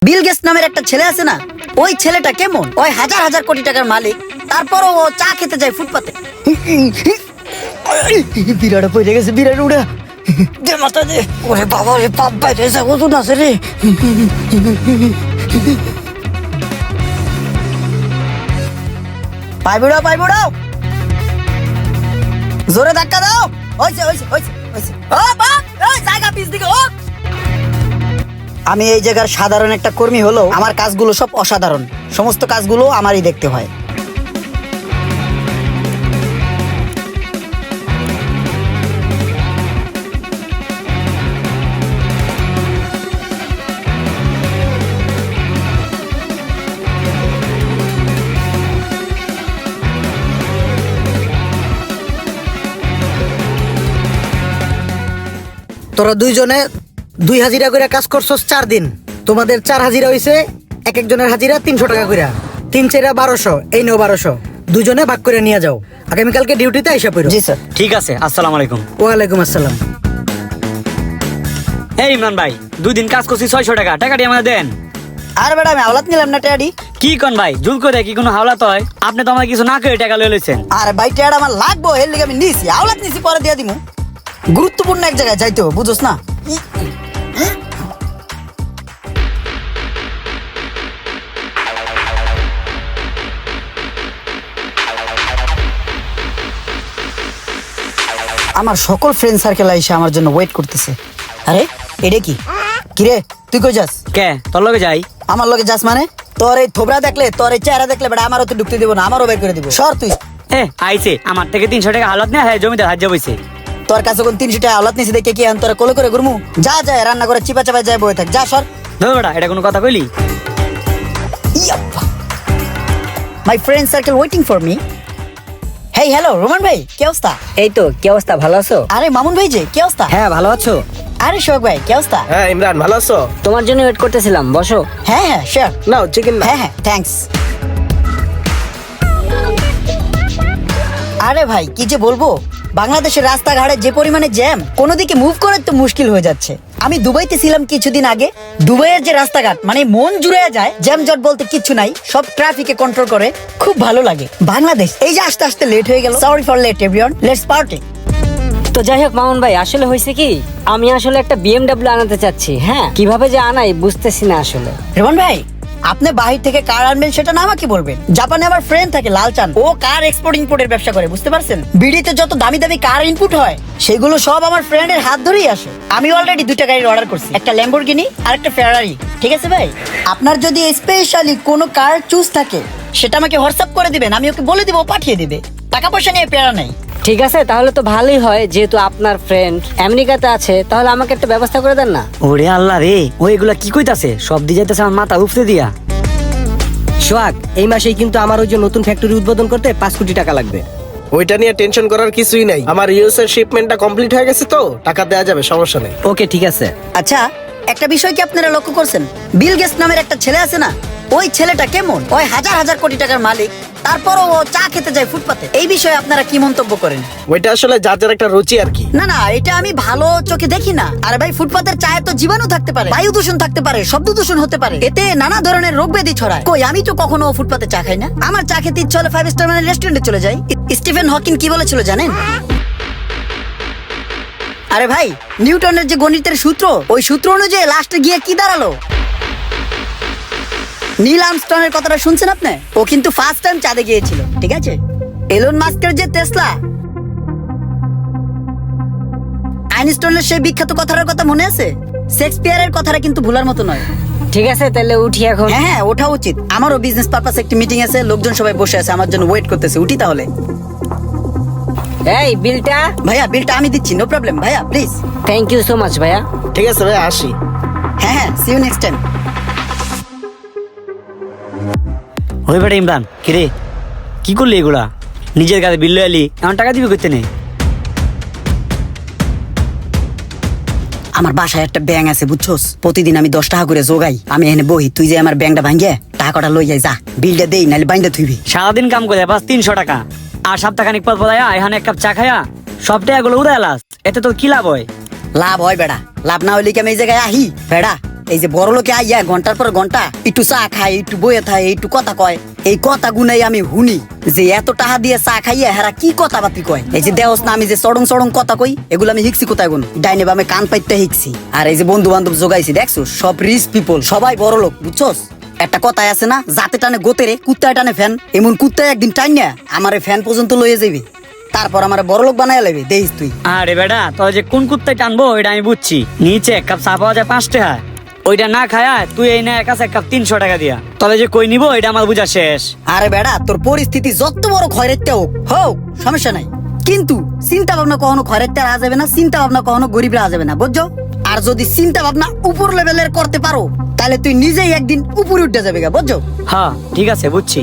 Bill Gates নামের একটা ছেলে আছে না, ওই ছেলেটা কেমন? ওই হাজার হাজার কোটি টাকার মালিক, তারপরও ও চা খেতে যায় ফুটপাতে। বিরাট পড়ে গেছে, বিরাট উড়া দে মাথা দে। ওরে বাবা রে, পাপ বাইরে যা ওজন আছে রে। পাই বুড়াও, পাই বুড়াও, জোরে ধাক্কা দাও। হইছে হইছে হইছে হইছে। ও বা ওই জায়গা পিছ দিকে ও। আমি এই জায়গার সাধারণ একটা কর্মী হলো আমার কাজগুলো সব অসাধারণ, সমস্ত কাজগুলো আমারই দেখতে হয়। তোরা দুইজনে 2 হাজিরা করে কাজ করছস 4 দিন। তোমাদের 4 হাজিরা হইছে, এক একজনের হাজিরা 300 টাকা করে। 3 4 1200, এই নাও 1200, দুজনে ভাগ করে নিয়ে যাও। আগামীকালকে ডিউটিতে আইসা পড়ো। জি স্যার। ঠিক আছে, আসসালামু আলাইকুম। ওয়ালাইকুম আসসালাম। এই ইমরান ভাই, 2 দিন কাজ করছি 600 টাকা, টাকাটি আমাদের দেন। আর বেটা আমি আওলাদ নিলাম না টেডি। কি কোন ভাই, জুল করে কি কোনো হাওলাত হয়? আপনি তো আমার কিছু না করে টাকা লয়ে লইছেন। আর ভাই টেড আমার লাগবো, এর লিগে আমি নিছি, আওলাদ নিছি, পরে দিয়ে দিমু। গুরুত্বপূর্ণ এক জায়গায় যাইতে হবে, বুঝছস না? আমার সকল ফ্রেন্ড সার্কেল আইসা আমার জন্য ওয়েট করতেছে। আরে এটা কি? কিরে তুই কই যাস? কে তোর লগে যাই? আমার লগে যাস মানে? তোর এই থোবরা দেখলে, তোর এই চেহারা দেখলে বেটা আমারও তো ঢুকতে দিব না, আমারও বের করে দিব। সর তুই। আইছে আমার থেকে 300 টাকা হাওলাত নিয়ে, হ্যাঁ জমিদার হাজ্জা বইছে। তোর কাছে কোন 300 টাকা আওলাদ নিছি দেখে কি আন তোরা কোলে করে ঘুরমু? যা যা রান্না করে চিপা চাপা যায় বয়ে থাক, যা সর। ধর বেটা, এটা কোনো কথা কইলি? My friend circle waiting for me. Hey hello Roman ভাই, কি অবস্থা? এই তো, কি অবস্থা? ভালো আছো? আরে মামুন ভাই যে, কি অবস্থা? হ্যাঁ, ভালো আছো? আরে শোক ভাই, কি অবস্থা? হ্যাঁ ইমরান, ভালো আছো? তোমার জন্য ওয়েট করতেছিলাম, বসো। হ্যাঁ হ্যাঁ শিওর। নাও চিকেন না। হ্যাঁ হ্যাঁ থ্যাঙ্কস। আরে ভাই কি যে বলবো, বাংলাদেশের রাস্তাঘাটে যে পরিমাণে জ্যাম, কোনো দিকে মুভ করার তো মুশকিল হয়ে যাচ্ছে। আমি দুবাইতে ছিলাম কিছুদিন আগে, দুবাইয়ের যে রাস্তাঘাট মানে মন জুড়ে যায়, জ্যাম জট বলতে কিচ্ছু নাই, সব ট্রাফিকে কন্ট্রোল করে, খুব ভালো লাগে। বাংলাদেশ এই যে আস্তে আস্তে লেট হয়ে গেল, sorry for late everyone, let's party. তো যাই হোক মামুন ভাই, আসলে হয়েছে কি, আমি আসলে একটা বিএমডব্লিউ আনাতে চাচ্ছি। হ্যাঁ, কিভাবে যে আনাই বুঝতেছি না আসলে। রোমান ভাই, আপনি বাহির থেকে কার আনবেন সেটা না আমাকে বলবেন। জাপানে আমার ফ্রেন্ড থাকে লালচান, ও কার এক্সপোর্ট ইম্পোর্টের ব্যবসা করে, বুঝতে পারছেন? বিডিতে যত দামি দামি কার ইনপুট হয় সেগুলো সব আমার ফ্রেন্ডের হাত ধরেই আসে। আমি অলরেডি 2টা গাড়ির অর্ডার করছি, একটা ল্যাম্বরগিনি আর একটা ফেরারি। ঠিক আছে ভাই, আপনার যদি স্পেশালি কোনো কার চুজ থাকে সেটা আমাকে হোয়াটসঅ্যাপ করে দিবেন, আমি ওকে বলে দিব, ও পাঠিয়ে দিবে। টাকা পয়সা নিয়ে প্যারা নাই। ঠিক আছে, তাহলে তো ভালোই হয়, যেহেতু আপনার ফ্রেন্ড আমেরিকাতে আছে, তাহলে আমাকে একটা ব্যবস্থা করে দেন না? ওরে আল্লাহ রে, ও এগুলা কি কইতাছে? সব দিয়ে যাইতেছে আমার মাথা উপরে দিয়া। সোহাগ, এই মাসেই কিন্তু আমার ওই যে নতুন ফ্যাক্টরি উদ্বোধন করতে 5 কোটি টাকা লাগবে। ওইটা নিয়ে টেনশন করার কিছুই নাই, আমার ইউএস এর শিপমেন্টটা কমপ্লিট হয়ে গেছে, তো টাকা দেয়া যাবে, সমস্যা নেই। ওকে ঠিক আছে। আচ্ছা একটা বিষয় কি আপনারা লক্ষ্য করছেন, বিল গেটস নামের একটা ছেলে আছে না, ওই ছেলেটা কেমন? ওই হাজার হাজার কোটি টাকার মালিক, তারপরও ও চা খেতে যায় ফুটপাতে। এই বিষয়ে আপনারা কি মন্তব্য করেন? ওইটা আসলে যার যার একটা রুচি আর কি। না না, এটা আমি ভালো চোখে দেখি না। আরে ভাই, ফুটপাতের চায়ে তো জীবাণু থাকতে পারে, বায়ু দূষণ থাকতে পারে, শব্দ দূষণ হতে পারে, এতে নানা ধরনের রোগ ব্যাধি ছড়ায়। কই আমি তো কখনো ফুটপাতে চা খাই না। আমার চা খেতে ইচ্ছে হলে 5 স্টার মানের রেস্টুরেন্টে চলে যাই। স্টিফেন হকিং কি বলেছিল জানেন? আরে ভাই, নিউটনের যে গণিতের সূত্র, ওই সূত্র অনুযায়ী লাস্টে গিয়ে কি দাঁড়ালো? নীল আর্মস্ট্রংয়ের কথাটা শুনছেন আপনি? ও কিন্তু ফার্স্ট টাইম চাঁদে গিয়েছিল, ঠিক আছে? এলন মাস্কের যে টেসলা, আইনস্টাইনের সেই বিখ্যাত কথাটার কথা মনে আছে? শেক্সপিয়ারের কথাটা কিন্তু ভুলার মতো নয়। ঠিক আছে, তাহলে উঠি এখন। হ্যাঁ হ্যাঁ ওঠা উচিত। আমারও বিজনেস পারপাসে একটি মিটিং আছে, লোকজন সবাই বসে আছে আমার জন্য ওয়েট করতেছে, উঠি তাহলে। এই বিলটা? ভাইয়া বিলটা আমি দিচ্ছি, নো প্রবলেম ভাইয়া, please. Thank you so much ভাইয়া। ঠিক আছে ভাই, আসি। হ্যাঁ হ্যাঁ, সি ইউ নেক্সট টাইম। ওই বেটা ইমরান, কিরে কি করলি এগুলা? নিজের কাছে বিল লয়ে এলি, আমার টাকা দিবি করতে নেই? আমার বাসায় একটা ব্যাংক আছে বুঝছস, প্রতিদিন আমি 10 টাকা করে জোগাই। আমি এখানে বহি, তুই যে আমার ব্যাংকটা ভাঙ্গে টাকাটা লই যাই, যা বিলটা দেই, নাহলে বাইন্দা থুইবি। সারাদিন কাম করে বাস 300 টাকা, আর সপ্তাহখানিক পর পর এখানে এক কাপ চা খায়া সব টাকাগুলো উড়াই লাস, এতে তোর কি লাভ হয়? লাভ হয় বেড়া, লাভ না হইলে কি আমি এই জায়গায় আহি? বেড়া এই যে বড় লোকে আইয়া ঘন্টার পর ঘন্টা একটু চা খায়, একটু বয়ে থাকে, একটু কথা কয়, এই কথা গুনাই আমি শুনি যে এত টাকা দিয়ে চা খাইয়া হেরা কি কথা বাতি কয়। এই যে দেওস না আমি যে চড়ং চড়ং কথা কই, এগুলো আমি শিখছি কোথায় গুন, ডাইনে বামে কান পাইতে শিখছি। আর এই যে বন্ধু বান্ধব জোগাইছি দেখছো, সব রিচ পিপল, সবাই বড় লোক, বুঝছস? একটা কথাই আছে না, জাতে টানে গোতেরে কুত্তায় টানে ফ্যান, এমন কুত্তায় একদিন টাইন না আমারে ফ্যান পর্যন্ত লইয়ে যাবে, তারপর আমার বড় লোক বানায় লেবে, দেখিস তুই। আরে বেটা তোর যে কোন কুত্তায় টানবো ওইটা আমি বুঝছি। নিচে এক কাপ চা পাওয়া যায় 5 টাকা, ওইটা না খায়া তুই এই না একাছে এক কাপ 300 টাকা দিয়া, তবে যে কই নিবো এটা আমার বুঝা শেষ। আরে বেড়া, তোর পরিস্থিতি যত বড় খয়রাইতে হোক সমস্যা নাই, কিন্তু চিন্তা ভাবনা কখনো খয়রাইতে আসা যাবে না, চিন্তা ভাবনা কখনো গরিবরা আসা যাবে না, বুঝছো? আর যদি চিন্তা ভাবনা উপর লেভেলের করতে পারো তাহলে তুই নিজেই একদিন উপরে উঠে যাবে গা, বুঝছো? হ্যাঁ ঠিক আছে বুঝছি।